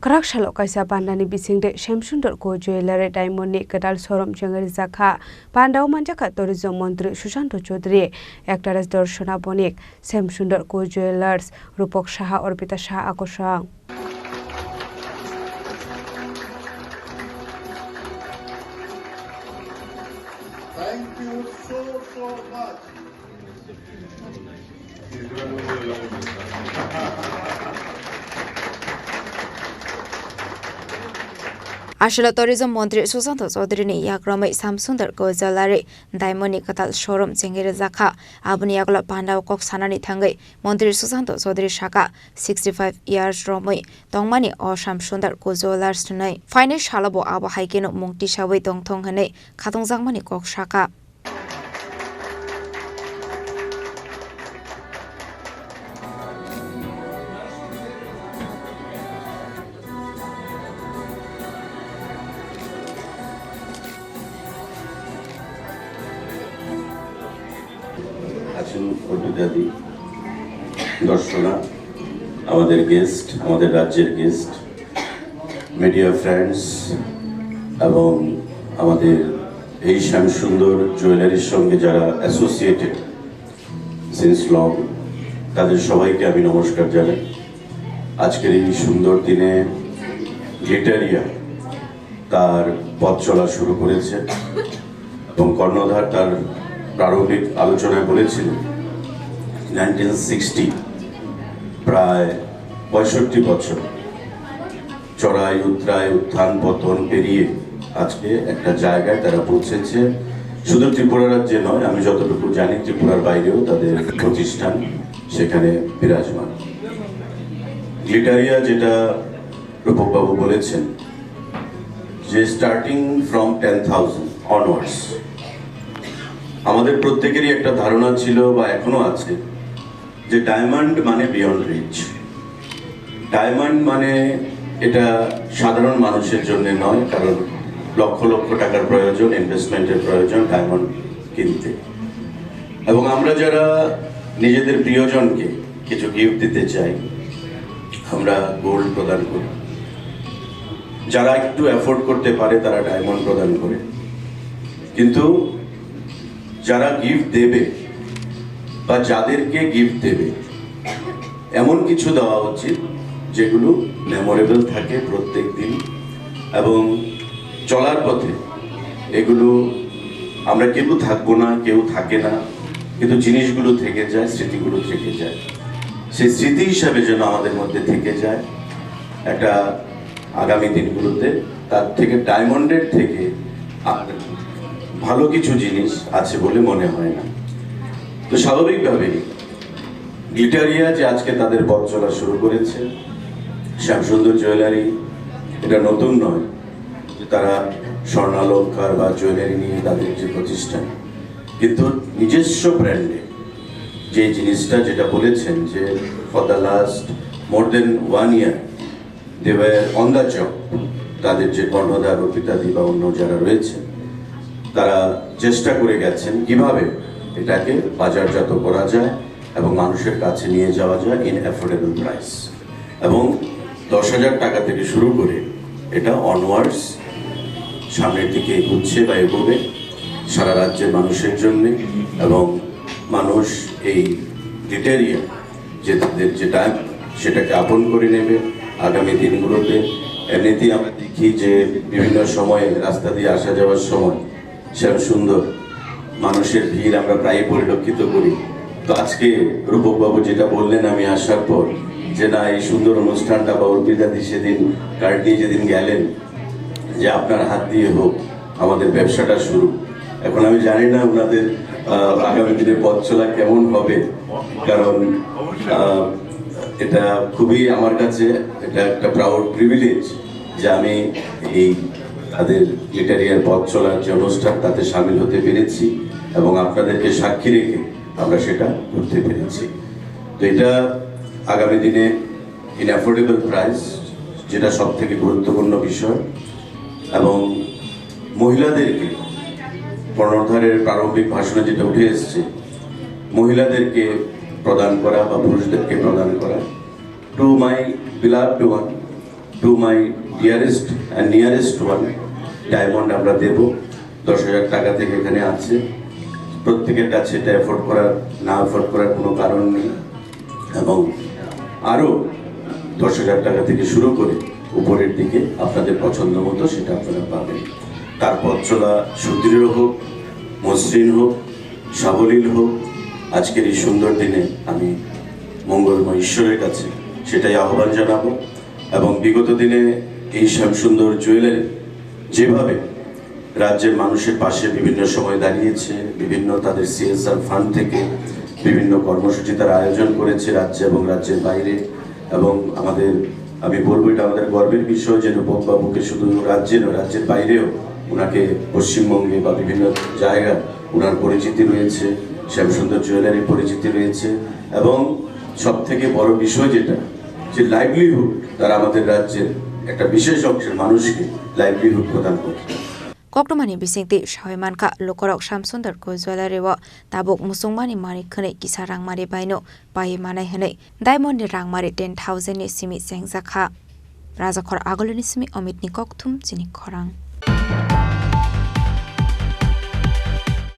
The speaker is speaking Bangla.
Karakshalok kaisa pandani bisingde Shamsundar Ko Jewelry Diamond ni Kadal Showroom Jengari Zakha Pandau Manjaka Tourism Mantri Sushanto Chaudhary Actors Darshana Bonik Shamsundar Ko Jewelers Rupok Shaha Orbita Shah Akosha Thank you so much. Ashila Tourism Mantri Sushanto Chaudhary ni yakrama Shamsundar Ko Jewelry Diamond ni Kadal Showroom Jengari Zakha Abuni yakla Pandau Kok Sanani Thangai Mantri Sushanto Chaudhary Shaka 65 years Romoi Tongmani o Shamsundar Ko Jewelers tunai Finance Halabo Abo Haikeno Mungti Shawai Tongthong Hane Khatong Jangmani Kok Shaka অতিথি দর্শনা আমাদের গেস্ট আমাদের রাজ্যের গেস্ট মিডিয়া ফ্রেন্ডস এবং আমাদের এই শ্যামসুন্দর জুয়েলারির সঙ্গে যারা অ্যাসোসিয়েটেড সিন্স লং তাদের সবাইকে আমি নমস্কার জানাই। আজকের এই সুন্দর দিনে গ্লিটারিয়া তার পথ চলা শুরু করেছে এবং কর্ণধার তার প্রারম্ভিক আলোচনায় বলেছিলেন 1960 প্রায় 65 বছর চড়াই উতরাই উত্থান পতন পেরিয়ে আজকে একটা জায়গায় তারা পৌঁছেছে। শুধু ত্রিপুরা রাজ্যে নয়, আমি যতটুকু জানি ত্রিপুরার বাইরেও তাদের প্রতিষ্ঠান সেখানে বিরাজমান। গ্লিটারিয়া যেটা রূপকবাবু বলেছেন যে স্টার্টিং ফ্রম 10,000 অনওয়ার্ডস আমাদের প্রত্যেকেরই একটা ধারণা ছিল বা এখনো আছে যে ডায়মন্ড মানে বিয়ন্ড রিচ, ডায়মন্ড মানে এটা সাধারণ মানুষের জন্য নয়, কারণ লক্ষ লক্ষ টাকার প্রয়োজন, ইনভেস্টমেন্টের প্রয়োজন ডায়মন্ড কিনতে। এবং আমরা যারা নিজেদের প্রিয়জনকে কিছু গিফট দিতে চাই আমরা গোল্ড প্রদান করি, যারা একটু অ্যাফোর্ড করতে পারে তারা ডায়মন্ড প্রদান করে। কিন্তু যারা গিফট দেবে বা যাদেরকে গিফট দেবে এমন কিছু দেওয়া উচিত যেগুলো মেমোরেবল থাকে প্রত্যেক দিন এবং চলার পথে এগুলো আমরা কেউ থাকবো না, কেউ থাকে না, কিন্তু জিনিসগুলো থেকে যায়, স্মৃতিগুলো থেকে যায়। সেই স্মৃতি হিসাবে যেন আমাদের মধ্যে থেকে যায় একটা আগামী দিনগুলোতে। তার থেকে ডায়মন্ডের থেকে আর ভালো কিছু জিনিস আছে বলে মনে হয় না। তো স্বাভাবিকভাবেই গ্লিটারিয়া যে আজকে তাদের পথ চলা শুরু করেছে, শ্যামসুন্দর জুয়েলারি এটা নতুন নয় যে তারা স্বর্ণালঙ্কার বা জুয়েলারি নিয়ে তাদের যে প্রতিষ্ঠান, কিন্তু নিজস্ব ব্র্যান্ডে যে জিনিসটা যেটা বলেছেন যে for the last more than 1 year they were on the job. তাদের যে কর্ণধার অর্পিতাদি বা অন্য যারা রয়েছে তারা চেষ্টা করে গেছেন কিভাবে এটাকে বাজারজাত করা যায় এবং মানুষের কাছে নিয়ে যাওয়া যায় ইন অ্যাফোর্ডেবল প্রাইস। এবং 10,000 টাকা থেকে শুরু করে এটা অনওয়ার্ডস সামনের দিকে এগোচ্ছে বা এগোবে সারা রাজ্যের মানুষের জন্যে। এবং মানুষ এই গ্লিটারিয়া যে তাদের যেটা সেটাকে আপন করে নেবে আগামী দিনগুলোতে। এমনিতেই আমরা দেখি যে বিভিন্ন সময়ে রাস্তা দিয়ে আসা যাওয়ার সময় শ্যামসুন্দর মানুষের ভিড় আমরা প্রায় পরিলক্ষিত করি। তো আজকে রূপকবাবু যেটা বললেন আমি আসার পর যে না এই সুন্দর অনুষ্ঠানটা বা অর্পিতাদি সেদিন কার্ড নিয়ে যেদিন গেলেন যে আপনার হাত দিয়ে হোক আমাদের ব্যবসাটা শুরু। এখন আমি জানি না ওনাদের আগামী দিনের পথ চলা কেমন হবে, কারণ এটা খুবই আমার কাছে এটা একটা প্রাউড প্রিভিলেজ যে আমি এই তাদের গ্লিটারিয়ার পথ চলার যে অনুষ্ঠান তাতে সামিল হতে পেরেছি এবং আপনাদেরকে সাক্ষী রেখে আমরা সেটা করতে পেরেছি। তো এটা আগামী দিনে ইন অ্যাফোর্ডেবল প্রাইস যেটা সব থেকে গুরুত্বপূর্ণ বিষয়। এবং মহিলাদেরকে কর্ণধারের প্রারম্ভিক ভাষণে যেটা উঠে এসছে মহিলাদেরকে প্রদান করা বা পুরুষদেরকে প্রদান করা। To my beloved one, to my dearest and nearest one diamond আমরা দেব। 10,000 টাকা থেকে এখানে আছে, প্রত্যেকের কাছে এটা অ্যাফোর্ড করার কোনো কারণ নেই, এবং আরও 10,000 টাকা থেকে শুরু করে উপরের দিকে আপনাদের পছন্দ মতো সেটা আপনারা পাবেন। তার পথ চলা সুদৃঢ় হোক, মসৃণ হোক, সাবলীল হোক। আজকের এই সুন্দর দিনে আমি মঙ্গলময় ঈশ্বরের কাছে সেটাই আহ্বান জানাবো, এবং বিগত দিনে এই শ্যামসুন্দর জুয়েলারি যেভাবে রাজ্যের মানুষের পাশে বিভিন্ন সময় দাঁড়িয়েছে, বিভিন্ন তাদের CSR ফান্ড থেকে বিভিন্ন কর্মসূচি তারা আয়োজন করেছে রাজ্যে এবং রাজ্যের বাইরে, এবং আমি বলবো এটা আমাদের গর্বের বিষয় যে রূপক বাবুকে শুধু রাজ্যে নয়, রাজ্যের বাইরেও ওনাকে পশ্চিমবঙ্গে বা বিভিন্ন জায়গায় ওনার পরিচিতি রয়েছে, শ্যামসুন্দর জুয়েলারির পরিচিতি রয়েছে, এবং সব থেকে বড় বিষয় যেটা যে লাইভলিহুড, তারা আমাদের রাজ্যের একটা বিশেষ অংশের মানুষকে লাইভলিহুড প্রদান করে। Koktomani bisingti shawemanka lokorok Shamsundar ko jewelry wa tabuk musungmani mani khane kisa rangmari baino pai manai hane diamond ni rangmari 10,000 ni simi sengjakha rajakhor agoloni simi Amit ni kokthum chini khorang